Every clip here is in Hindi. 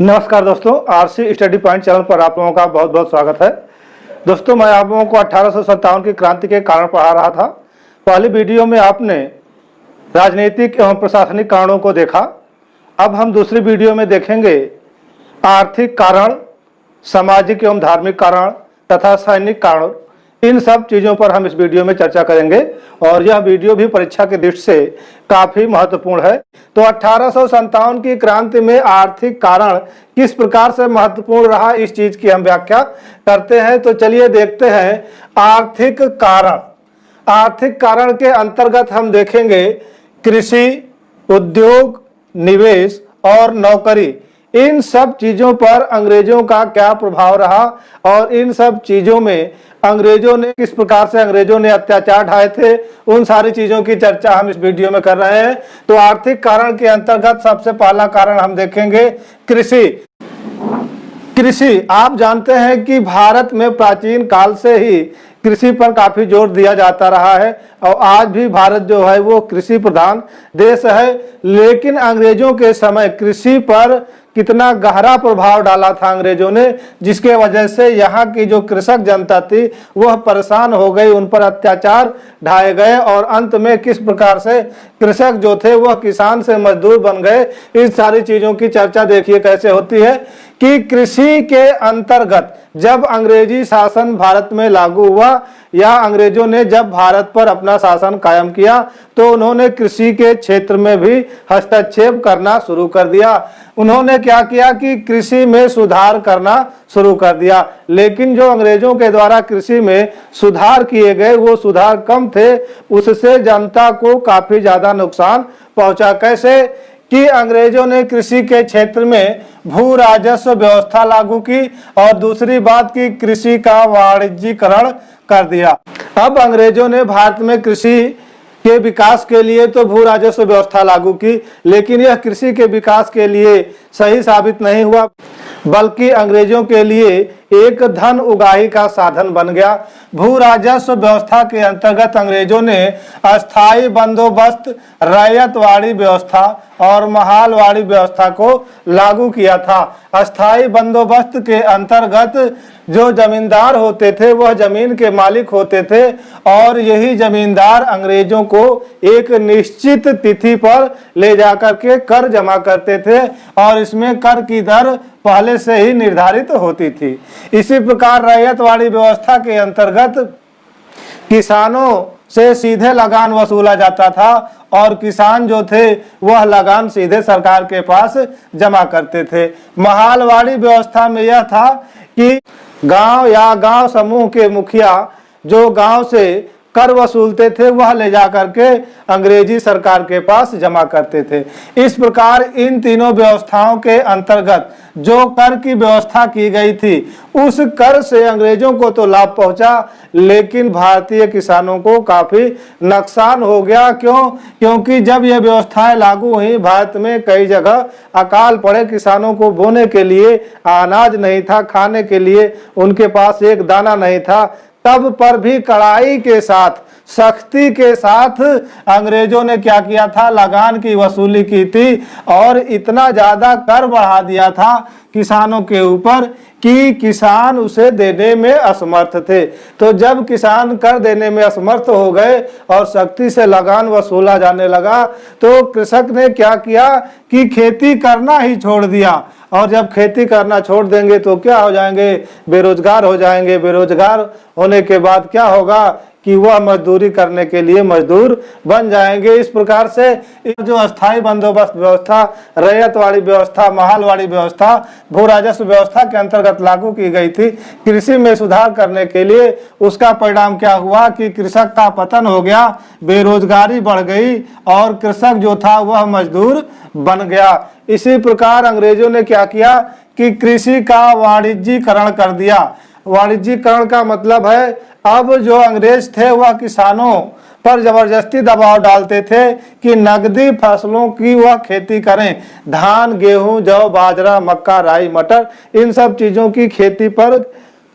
नमस्कार दोस्तों, आरसी स्टडी पॉइंट चैनल पर आप लोगों का बहुत बहुत स्वागत है। दोस्तों, मैं आप लोगों को 1857 की क्रांति के कारण पढ़ा रहा था। पहली वीडियो में आपने राजनीतिक एवं प्रशासनिक कारणों को देखा। अब हम दूसरी वीडियो में देखेंगे आर्थिक कारण, सामाजिक एवं धार्मिक कारण तथा सैनिक कारण। इन सब चीज़ों पर हम इस वीडियो में चर्चा करेंगे और यह वीडियो भी परीक्षा की दृष्टि से काफ़ी महत्वपूर्ण है। तो 1857 की क्रांति में आर्थिक कारण किस प्रकार से महत्वपूर्ण रहा, इस चीज़ की हम व्याख्या करते हैं। तो चलिए देखते हैं आर्थिक कारण। आर्थिक कारण के अंतर्गत हम देखेंगे कृषि, उद्योग, निवेश और नौकरी। इन सब चीज़ों पर अंग्रेजों का क्या प्रभाव रहा और इन सब चीज़ों में अंग्रेजों ने किस प्रकार से अंग्रेजों ने अत्याचार ढाए थे, उन सारी चीज़ों की चर्चा हम इस वीडियो में कर रहे हैं। तो आर्थिक कारण के अंतर्गत सबसे पहला कारण हम देखेंगे कृषि। कृषि, आप जानते हैं कि भारत में प्राचीन काल से ही कृषि पर काफ़ी जोर दिया जाता रहा है और आज भी भारत जो है वो कृषि प्रधान देश है। लेकिन अंग्रेजों के समय कृषि पर कितना गहरा प्रभाव डाला था अंग्रेजों ने, जिसके वजह से यहाँ की जो कृषक जनता थी वह परेशान हो गई, उन पर अत्याचार ढाए गए और अंत में किस प्रकार से कृषक जो थे वह किसान से मजदूर बन गए। इन सारी चीज़ों की चर्चा देखिए कैसे होती है कि कृषि के अंतर्गत जब अंग्रेजी शासन भारत में लागू हुआ या अंग्रेजों ने जब भारत पर अपना शासन कायम किया तो उन्होंने कृषि के क्षेत्र में भी हस्तक्षेप करना शुरू कर दिया। उन्होंने क्या किया कि कृषि में सुधार करना शुरू कर दिया। लेकिन जो अंग्रेजों के द्वारा कृषि में सुधार किए गए वो सुधार कम थे, उससे जनता को काफ़ी ज़्यादा नुकसान पहुंचा। कैसे कि अंग्रेजों ने कृषि के क्षेत्र में भू राजस्व व्यवस्था लागू की और दूसरी बात की कृषि का वाणिज्यीकरण कर दिया। अब अंग्रेजों ने भारत में कृषि के विकास के लिए तो भू राजस्व व्यवस्था लागू की, लेकिन यह कृषि के विकास के लिए सही साबित नहीं हुआ, बल्कि अंग्रेजों के लिए एक धन उगाही का साधन बन गया। भू राजस्व व्यवस्था के अंतर्गत अंग्रेजों ने अस्थायी बंदोबस्त, रैयतवाड़ी व्यवस्था और महालवाड़ी व्यवस्था को लागू किया था। अस्थायी बंदोबस्त के अंतर्गत जो जमींदार होते थे वह जमीन के मालिक होते थे और यही जमींदार अंग्रेजों को एक निश्चित तिथि पर ले जाकर के कर जमा करते थे और इसमें कर की दर पहले से ही निर्धारित होती थी। इसी प्रकार रैयतवाड़ी व्यवस्था के अंतर्गत किसानों से सीधे लगान वसूला जाता था और किसान जो थे वह लगान सीधे सरकार के पास जमा करते थे। महालवाड़ी व्यवस्था में यह था कि गांव या गांव समूह के मुखिया जो गांव से कर वसूलते थे वह ले जा करके अंग्रेजी सरकार के पास जमा करते थे। इस प्रकार इन तीनों व्यवस्थाओं के अंतर्गत जो कर की व्यवस्था की गई थी उस कर से अंग्रेजों को तो लाभ पहुंचा, लेकिन भारतीय किसानों को काफ़ी नुकसान हो गया। क्यों? क्योंकि जब यह व्यवस्थाएं लागू हुई भारत में कई जगह अकाल पड़े, किसानों को बोने के लिए अनाज नहीं था, खाने के लिए उनके पास एक दाना नहीं था। तब पर भी कड़ाई के साथ, सख्ती के साथ अंग्रेजों ने क्या किया था, लगान की वसूली की थी और इतना ज़्यादा कर बढ़ा दिया था किसानों के ऊपर कि किसान उसे देने में असमर्थ थे। तो जब किसान कर देने में असमर्थ हो गए और सख्ती से लगान वसूला जाने लगा तो कृषक ने क्या किया कि खेती करना ही छोड़ दिया। और जब खेती करना छोड़ देंगे तो क्या हो जाएंगे, बेरोजगार हो जाएंगे। बेरोजगार होने के बाद क्या होगा कि वह मजदूरी करने के लिए मजदूर बन जाएंगे। इस प्रकार से जो अस्थायी बंदोबस्त व्यवस्था, रैयतवाड़ी व्यवस्था, महालवाड़ी व्यवस्था, भू राजस्व व्यवस्था के अंतर्गत लागू की गई थी कृषि में सुधार करने के लिए, उसका परिणाम क्या हुआ कि कृषक का पतन हो गया, बेरोजगारी बढ़ गई और कृषक जो था वह मजदूर बन गया। इसी प्रकार अंग्रेजों ने क्या किया कि कृषि का वाणिज्यीकरण कर दिया। वाणिज्यीकरण का मतलब है अब जो अंग्रेज थे वह किसानों पर जबरदस्ती दबाव डालते थे कि नकदी फसलों की वह खेती करें। धान, गेहूं, जौ, बाजरा, मक्का, राई, मटर, इन सब चीज़ों की खेती पर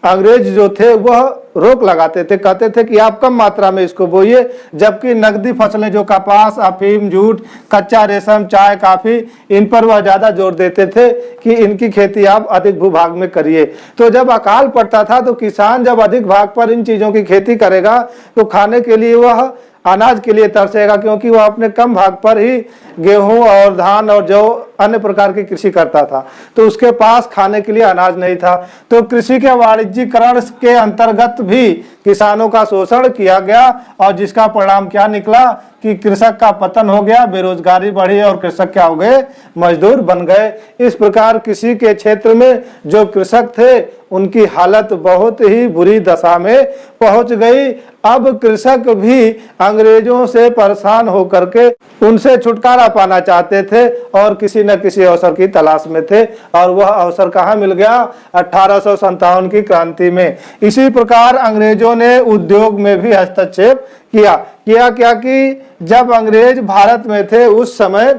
अंग्रेज जो थे वह रोक लगाते थे, कहते थे कि आप कम मात्रा में इसको बोइए, जबकि नकदी फसलें जो कपास, अफीम, जूट, कच्चा रेशम, चाय, कॉफी, इन पर वह ज्यादा जोर देते थे कि इनकी खेती आप अधिक भूभाग में करिए। तो जब अकाल पड़ता था तो किसान जब अधिक भाग पर इन चीजों की खेती करेगा तो खाने के लिए वह अनाज के लिए तरसेगा, क्योंकि वह अपने कम भाग पर ही गेहूं और धान और जौ अन्य प्रकार की कृषि करता था, तो उसके पास खाने के लिए अनाज नहीं था। तो कृषि के वाणिज्यीकरण के अंतर्गत भी किसानों का शोषण किया गया और जिसका परिणाम क्या निकला कि कृषक का पतन हो गया, बेरोजगारी बढ़ी और कृषक क्या हो गए, मजदूर बन गए। इस प्रकार कृषि के क्षेत्र में जो कृषक थे उनकी हालत बहुत ही बुरी दशा में पहुंच गई। अब कृषक भी अंग्रेजों से परेशान होकर के उनसे छुटकारा पाना चाहते थे और किसी न किसी अवसर की तलाश में थे, और वह अवसर कहाँ मिल गया, 1857 की क्रांति में। इसी प्रकार अंग्रेजों ने उद्योग में भी हस्तक्षेप किया क्या कि जब अंग्रेज भारत में थे उस समय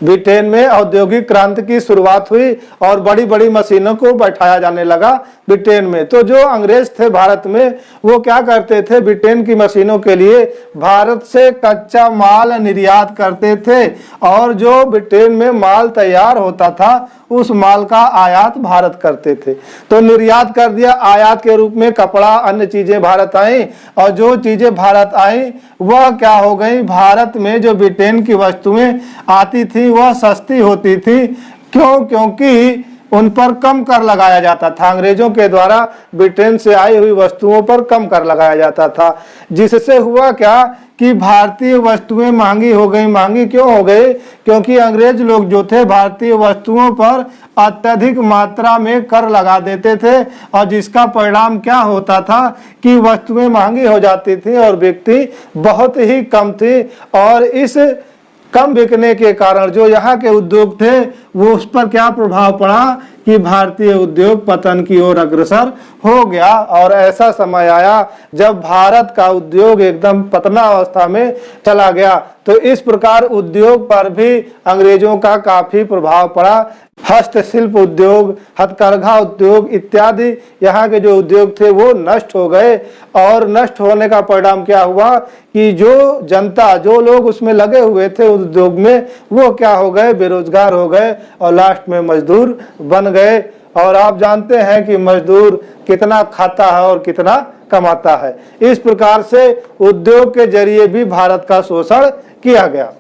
ब्रिटेन में औद्योगिक क्रांति की शुरुआत हुई और बड़ी बड़ी मशीनों को बैठाया जाने लगा ब्रिटेन में। तो जो अंग्रेज थे भारत में वो क्या करते थे, ब्रिटेन की मशीनों के लिए भारत से कच्चा माल निर्यात करते थे और जो ब्रिटेन में माल तैयार होता था उस माल का आयात भारत करते थे। तो निर्यात कर दिया, आयात के रूप में कपड़ा अन्य चीजें भारत आई, और जो चीजें भारत आई वह क्या हो गई, भारत में जो ब्रिटेन की वस्तुएं आती थी वह सस्ती होती थी। क्योंकि उन पर कम कर लगाया जाता था, अंग्रेजों के द्वारा ब्रिटेन से आई हुई वस्तुओं पर कम कर लगाया जाता था, जिससे हुआ क्या कि भारतीय वस्तुएं महंगी हो गई। महंगी क्यों हो गई, क्योंकि अंग्रेज लोग जो थे भारतीय वस्तुओं पर अत्यधिक मात्रा में कर लगा देते थे, और जिसका परिणाम क्या होता था कि वस्तुएं महंगी हो जाती थी और बिकती बहुत ही कम थी। और इस कम बिकने के कारण जो यहाँ के उद्योग थे वो उस पर क्या प्रभाव पड़ा कि भारतीय उद्योग पतन की ओर अग्रसर हो गया, और ऐसा समय आया जब भारत का उद्योग एकदम पतनावस्था में चला गया। तो इस प्रकार उद्योग पर भी अंग्रेजों का काफी प्रभाव पड़ा। हस्तशिल्प उद्योग, हथकरघा उद्योग इत्यादि यहाँ के जो उद्योग थे वो नष्ट हो गए, और नष्ट होने का परिणाम क्या हुआ कि जो जनता, जो लोग उसमें लगे हुए थे उद्योग में, वो क्या हो गए, बेरोजगार हो गए और लास्ट में मजदूर बन गए। और आप जानते हैं कि मजदूर कितना खाता है और कितना कमाता है। इस प्रकार से उद्योग के जरिए भी भारत का शोषण किया गया।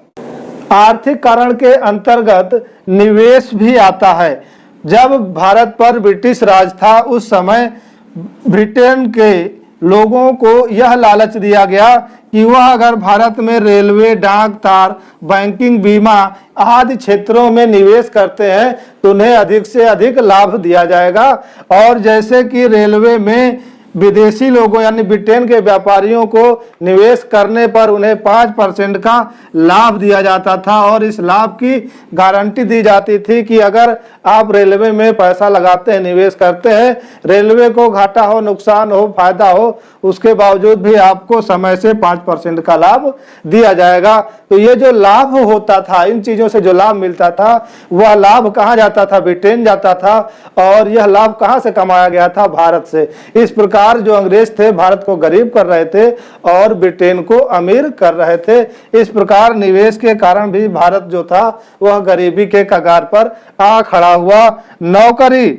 आर्थिक कारण के अंतर्गत निवेश भी आता है। जब भारत पर ब्रिटिश राज था उस समय ब्रिटेन के लोगों को यह लालच दिया गया कि वह अगर भारत में रेलवे, डाक, तार, बैंकिंग, बीमा आदि क्षेत्रों में निवेश करते हैं तो उन्हें अधिक से अधिक लाभ दिया जाएगा। और जैसे कि रेलवे में विदेशी लोगों यानी ब्रिटेन के व्यापारियों को निवेश करने पर उन्हें 5% का लाभ दिया जाता था, और इस लाभ की गारंटी दी जाती थी कि अगर आप रेलवे में पैसा लगाते हैं, निवेश करते हैं, रेलवे को घाटा हो, नुकसान हो, फायदा हो, उसके बावजूद भी आपको समय से 5% का लाभ दिया जाएगा। तो ये जो लाभ होता था, इन चीजों से जो लाभ मिलता था वह लाभ कहाँ जाता था, ब्रिटेन जाता था, और यह लाभ कहाँ से कमाया गया था, भारत से। इस प्रकार जो अंग्रेज थे भारत को गरीब कर रहे थे और ब्रिटेन को अमीर कर रहे थे। इस प्रकार निवेश के कारण भी भारत जो था वह गरीबी के कगार पर आ खड़ा हुआ। नौकरी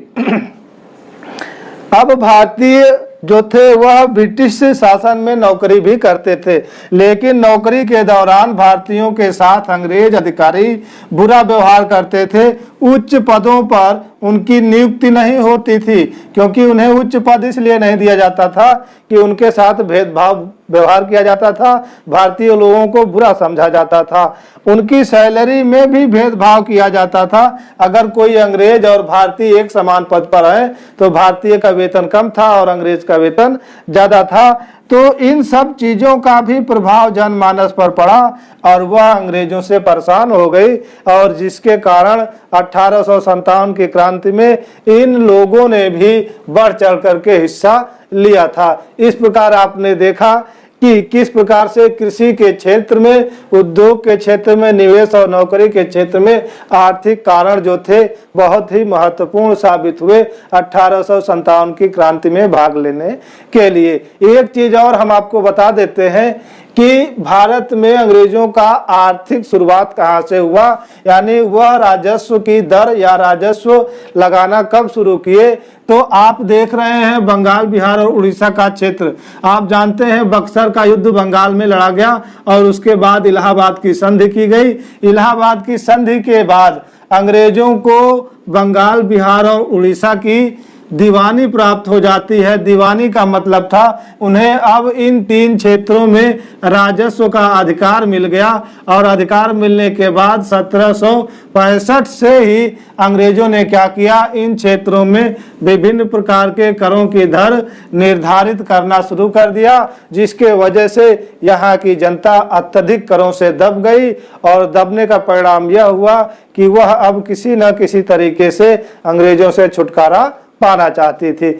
अब भारतीय जो थे वह ब्रिटिश शासन में नौकरी भी करते थे, लेकिन नौकरी के दौरान भारतीयों के साथ अंग्रेज अधिकारी बुरा व्यवहार करते थे। उच्च पदों पर उनकी नियुक्ति नहीं होती थी, क्योंकि उन्हें उच्च पद इसलिए नहीं दिया जाता था कि उनके साथ भेदभाव व्यवहार किया जाता था, भारतीय लोगों को बुरा समझा जाता था। उनकी सैलरी में भी भेदभाव किया जाता था। अगर कोई अंग्रेज और भारतीय एक समान पद पर है तो भारतीय का वेतन कम था और अंग्रेज का वेतन ज्यादा था। तो इन सब चीजों का भी प्रभाव जनमानस पर पड़ा और वह अंग्रेजों से परेशान हो गई, और जिसके कारण 1857 की क्रांति में इन लोगों ने भी बढ़ चढ़ करके हिस्सा लिया था। इस प्रकार आपने देखा कि किस प्रकार से कृषि के क्षेत्र में, उद्योग के क्षेत्र में, निवेश और नौकरी के क्षेत्र में आर्थिक कारण जो थे बहुत ही महत्वपूर्ण साबित हुए 1857 की क्रांति में भाग लेने के लिए। एक चीज और हम आपको बता देते हैं कि भारत में अंग्रेजों का आर्थिक शुरुआत कहां से हुआ, यानी वह राजस्व की दर या राजस्व लगाना कब शुरू किए। तो आप देख रहे हैं बंगाल, बिहार और उड़ीसा का क्षेत्र, आप जानते हैं बक्सर का युद्ध बंगाल में लड़ा गया और उसके बाद इलाहाबाद की संधि की गई। इलाहाबाद की संधि के बाद अंग्रेजों को बंगाल, बिहार और उड़ीसा की दीवानी प्राप्त हो जाती है। दीवानी का मतलब था उन्हें अब इन 3 क्षेत्रों में राजस्व का अधिकार मिल गया और अधिकार मिलने के बाद 1765 से ही अंग्रेजों ने क्या किया, इन क्षेत्रों में विभिन्न प्रकार के करों की दर निर्धारित करना शुरू कर दिया, जिसके वजह से यहाँ की जनता अत्यधिक करों से दब गई और दबने का परिणाम यह हुआ कि वह अब किसी न किसी तरीके से अंग्रेजों से छुटकारा पाना चाहती थी।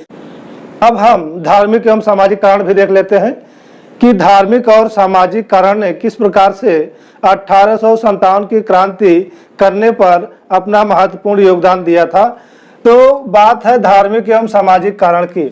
अब हम धार्मिक एवं सामाजिक कारण भी देख लेते हैं कि धार्मिक और सामाजिक कारण ने किस प्रकार से 1857 की क्रांति करने पर अपना महत्वपूर्ण योगदान दिया था। तो बात है धार्मिक एवं सामाजिक कारण की।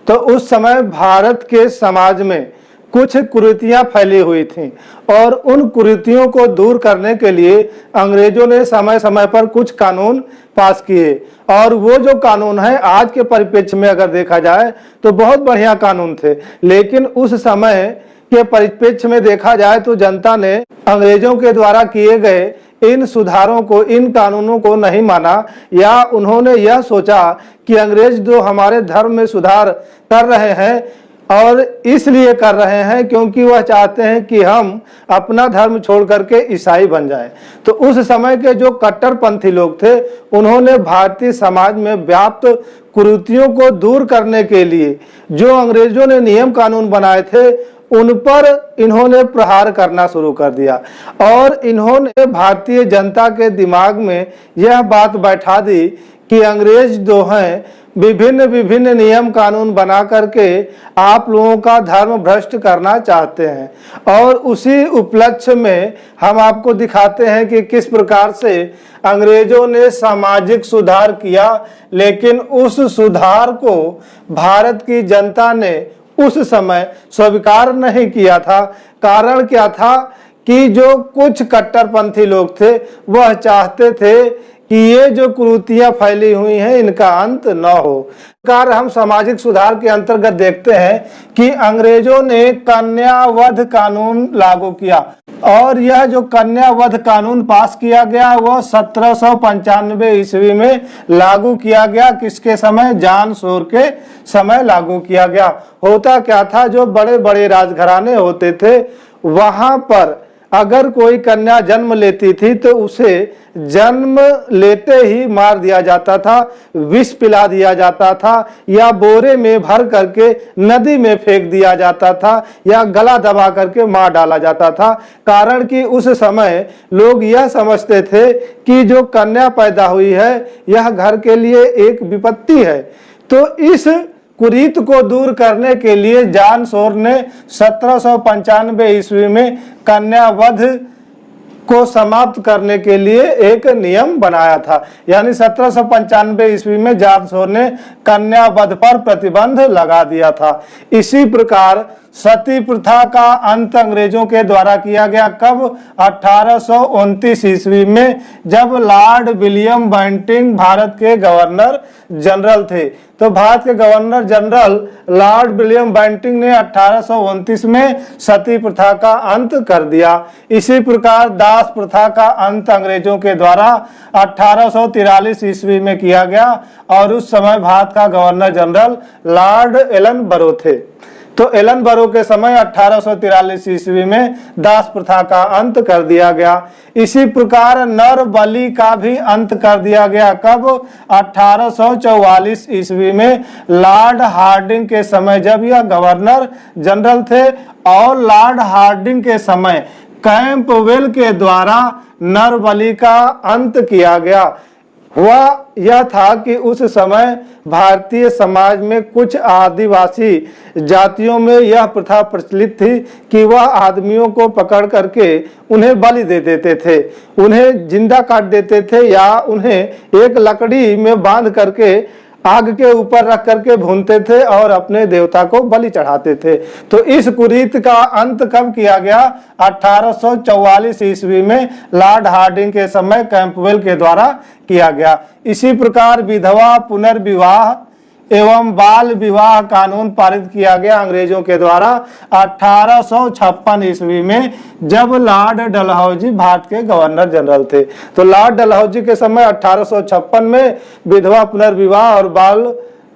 तो उस समय भारत के समाज में कुछ कुरीतियां फैली हुई थीं और उन कुरीतियों को दूर करने के लिए अंग्रेजों ने समय समय पर कुछ कानून पास किए और वो जो कानून है आज के परिप्रेक्ष्य में अगर देखा जाए तो बहुत बढ़िया कानून थे, लेकिन उस समय के परिप्रेक्ष्य में देखा जाए तो जनता ने अंग्रेजों के द्वारा किए गए इन सुधारों को, इन कानूनों को नहीं माना, या उन्होंने यह सोचा कि अंग्रेज जो हमारे धर्म में सुधार कर रहे हैं और इसलिए कर रहे हैं क्योंकि वह चाहते हैं कि हम अपना धर्म छोड़ करके ईसाई बन जाएं। तो उस समय के जो कट्टरपंथी लोग थे उन्होंने भारतीय समाज में व्याप्त कुरीतियों को दूर करने के लिए जो अंग्रेजों ने नियम कानून बनाए थे उन पर इन्होंने प्रहार करना शुरू कर दिया और इन्होंने भारतीय जनता के दिमाग में यह बात बैठा दी कि अंग्रेज जो हैं विभिन्न नियम कानून बना करके आप लोगों का धर्म भ्रष्ट करना चाहते हैं। और उसी उपलक्ष्य में हम आपको दिखाते हैं कि किस प्रकार से अंग्रेजों ने सामाजिक सुधार किया, लेकिन उस सुधार को भारत की जनता ने उस समय स्वीकार नहीं किया था। कारण क्या था कि जो कुछ कट्टरपंथी लोग थे वह चाहते थे कि ये जो कुरीतियां फैली हुई हैं इनका अंत न हो। कार हम सामाजिक सुधार के अंतर्गत देखते हैं कि अंग्रेजों ने कन्या वध कानून लागू किया और यह जो कन्या वध कानून पास किया गया वह 1795 ईस्वी में लागू किया गया। किसके समय? जान शोर के समय लागू किया गया। होता क्या था, जो बड़े बड़े राजघराने होते थे वहां पर अगर कोई कन्या जन्म लेती थी तो उसे जन्म लेते ही मार दिया जाता था, विष पिला दिया जाता था या बोरे में भर करके नदी में फेंक दिया जाता था या गला दबा करके मार डाला जाता था। कारण कि उस समय लोग यह समझते थे कि जो कन्या पैदा हुई है यह घर के लिए एक विपत्ति है। तो इस कुरीत को दूर करने के लिए जान शोर ने 1795 ईस्वी में कन्या वध को समाप्त करने के लिए एक नियम बनाया था। यानी 1795 ईस्वी में जान शोर ने कन्या वध पर प्रतिबंध लगा दिया था। इसी प्रकार सती प्रथा का अंत अंग्रेजों के द्वारा किया गया। कब? 1829 ईस्वी में, जब लॉर्ड विलियम बेंटिंक भारत के गवर्नर जनरल थे। तो भारत के governor general Lord William Bentinck ने 1829 में सती प्रथा का अंत कर दिया। इसी प्रकार दास प्रथा का अंत अंग्रेजों के द्वारा 1843 ईस्वी में किया गया और उस समय भारत का गवर्नर जनरल लॉर्ड एलन बरो थे। तो एलन बरो के समय 1843 ईस्वी में दास प्रथा का अंत कर दिया गया। इसी प्रकार नर बलि का भी अंत कर दिया गया। कब? 1844 ईस्वी में लॉर्ड हार्डिंग के समय, जब यह गवर्नर जनरल थे और लॉर्ड हार्डिंग के समय कैंपवेल के द्वारा नर बलि का अंत किया गया। हुआ यह था कि उस समय भारतीय समाज में कुछ आदिवासी जातियों में यह प्रथा प्रचलित थी कि वह आदमियों को पकड़ करके उन्हें बलि दे देते थे, उन्हें जिंदा काट देते थे या उन्हें एक लकड़ी में बांध करके आग के ऊपर रख करके भूनते थे और अपने देवता को बलि चढ़ाते थे। तो इस कुरीति का अंत कब किया गया? 1844 ईस्वी में लॉर्ड हार्डिंग के समय कैंपबेल के द्वारा किया गया। इसी प्रकार विधवा पुनर्विवाह एवं बाल विवाह कानून पारित किया गया अंग्रेजों के द्वारा 1856 ईस्वी में, जब लॉर्ड डलहौजी भारत के गवर्नर जनरल थे। तो लॉर्ड डलहौजी के समय 1856 में विधवा पुनर्विवाह और बाल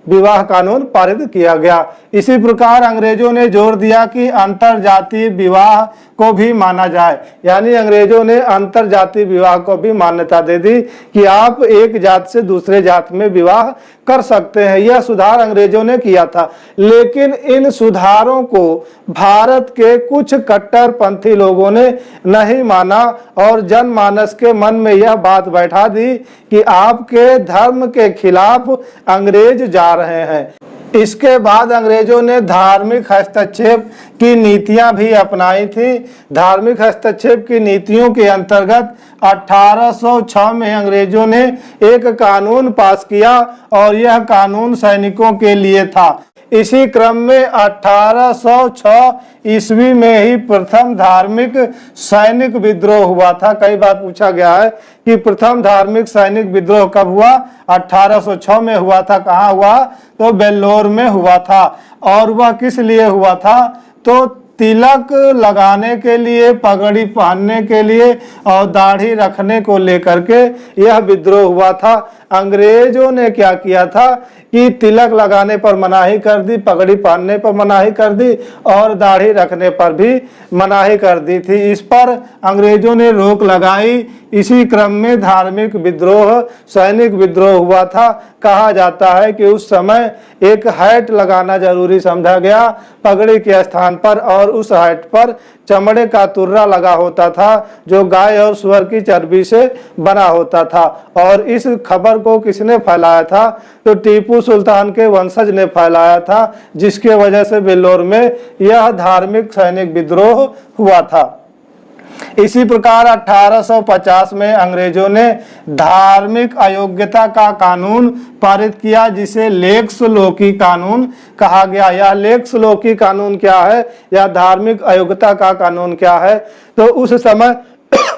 विवाह कानून पारित किया गया। इसी प्रकार अंग्रेजों ने जोर दिया कि अंतर जातीय विवाह को भी माना जाए, यानी अंग्रेजों ने अंतर जातीय विवाह को भी मान्यता दे दी कि आप एक जात से दूसरे जात में विवाह कर सकते हैं। यह सुधार अंग्रेजों ने किया था, लेकिन इन सुधारों को भारत के कुछ कट्टरपंथी लोगों ने नहीं माना और जनमानस के मन में यह बात बैठा दी कि आपके धर्म के खिलाफ अंग्रेज जा रहे हैं। इसके बाद अंग्रेजों ने धार्मिक हस्तक्षेप की नीतियां भी अपनाई थी। धार्मिक हस्तक्षेप की नीतियों के अंतर्गत 1806 में अंग्रेजों ने एक कानून पास किया और यह कानून सैनिकों के लिए था। इसी क्रम में 1806 ईस्वी में ही प्रथम धार्मिक सैनिक विद्रोह हुआ था। कई बार पूछा गया है कि प्रथम धार्मिक सैनिक विद्रोह कब हुआ? 1806 में हुआ था। कहाँ हुआ? तो बेल्लोर में हुआ था। और वह किस लिए हुआ था? तो तिलक लगाने के लिए, पगड़ी पहनने के लिए और दाढ़ी रखने को लेकर के यह विद्रोह हुआ था। अंग्रेजों ने क्या किया था कि तिलक लगाने पर मनाही कर दी, पगड़ी पहनने पर मनाही कर दी और दाढ़ी रखने पर भी मनाही कर दी थी। इस पर अंग्रेजों ने रोक लगाई। इसी क्रम में धार्मिक विद्रोह, सैनिक विद्रोह हुआ था। कहा जाता है कि उस समय एक हैट लगाना जरूरी समझा गया पगड़ी के स्थान पर, और उस हैट पर चमड़े का तुर्रा लगा होता था जो गाय और सुअर की चर्बी से बना होता था। और इस खबर को किसने फैलाया था? तो टीपू सुल्तान के वंशज ने फैलाया था, जिसके वजह से बेल्लोर में यह धार्मिक सैनिक विद्रोह हुआ था। इसी प्रकार 1850 में अंग्रेजों ने धार्मिक अयोग्यता का कानून पारित किया, जिसे लेक्स लोकी कानून कहा गया। यह लेक्स लोकी कानून क्या है या धार्मिक अयोग्यता का कानून क्या है? तो उस समय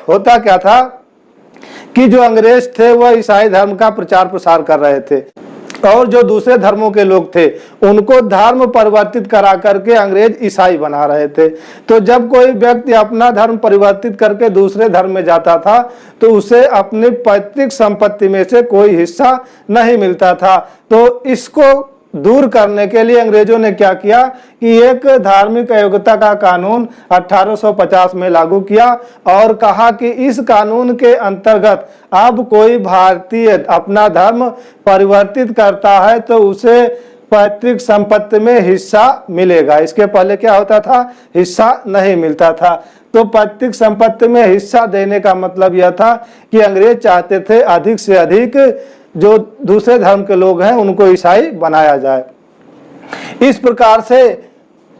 होता क्या था कि जो अंग्रेज थे वह ईसाई धर्म का प्रचार प्रसार कर रहे थे और जो दूसरे धर्मों के लोग थे उनको धर्म परिवर्तित करा करके अंग्रेज ईसाई बना रहे थे। तो जब कोई व्यक्ति अपना धर्म परिवर्तित करके दूसरे धर्म में जाता था तो उसे अपनी पैतृक संपत्ति में से कोई हिस्सा नहीं मिलता था। तो इसको दूर करने के लिए अंग्रेजों ने क्या किया कि एक धार्मिक अयोग्यता का कानून 1850 में लागू किया और कहा कि इस कानून के अंतर्गत अब कोई भारतीय अपना धर्म परिवर्तित करता है तो उसे पैतृक संपत्ति में हिस्सा मिलेगा। इसके पहले क्या होता था? हिस्सा नहीं मिलता था। तो पैतृक संपत्ति में हिस्सा देने का मतलब यह था कि अंग्रेज चाहते थे अधिक से अधिक जो दूसरे धर्म के लोग हैं उनको ईसाई बनाया जाए। इस प्रकार से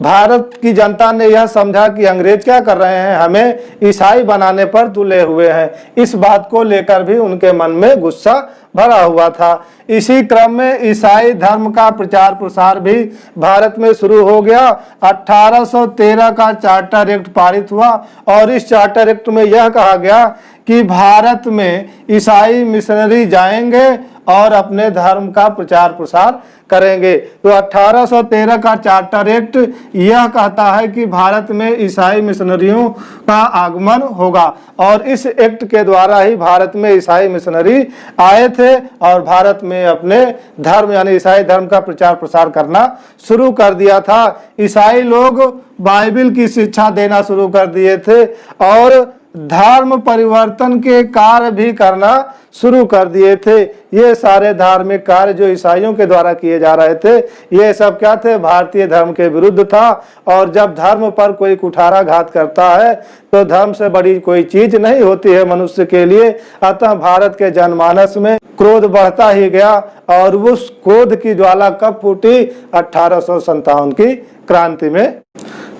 भारत की जनता ने यह समझा कि अंग्रेज क्या कर रहे हैं, हमें ईसाई बनाने पर तुले हुए हैं। इस बात को लेकर भी उनके मन में गुस्सा भरा हुआ था। इसी क्रम में ईसाई धर्म का प्रचार प्रसार भी भारत में शुरू हो गया। 1813 का चार्टर एक्ट पारित हुआ और इस चार्टर एक्ट में यह कहा गया कि भारत में ईसाई मिशनरी जाएंगे और अपने धर्म का प्रचार प्रसार करेंगे। तो 1813 का चार्टर एक्ट यह कहता है कि भारत में ईसाई मिशनरियों का आगमन होगा और इस एक्ट के द्वारा ही भारत में ईसाई मिशनरी आए थे और भारत में अपने धर्म यानी ईसाई धर्म का प्रचार प्रसार करना शुरू कर दिया था। ईसाई लोग बाइबिल की शिक्षा देना शुरू कर दिए थे और धर्म परिवर्तन के कार्य भी करना शुरू कर दिए थे। ये सारे धार्मिक कार्य जो ईसाइयों के द्वारा किए जा रहे थे, ये सब क्या थे? भारतीय धर्म के विरुद्ध था। और जब धर्म पर कोई कुठाराघात करता है तो धर्म से बड़ी कोई चीज नहीं होती है मनुष्य के लिए। अतः भारत के जनमानस में क्रोध बढ़ता ही गया और उस क्रोध की ज्वाला कब फूटी? 1857 की क्रांति में।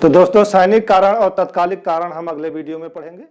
तो दोस्तों, सैनिक कारण और तत्कालिक कारण हम अगले वीडियो में पढ़ेंगे।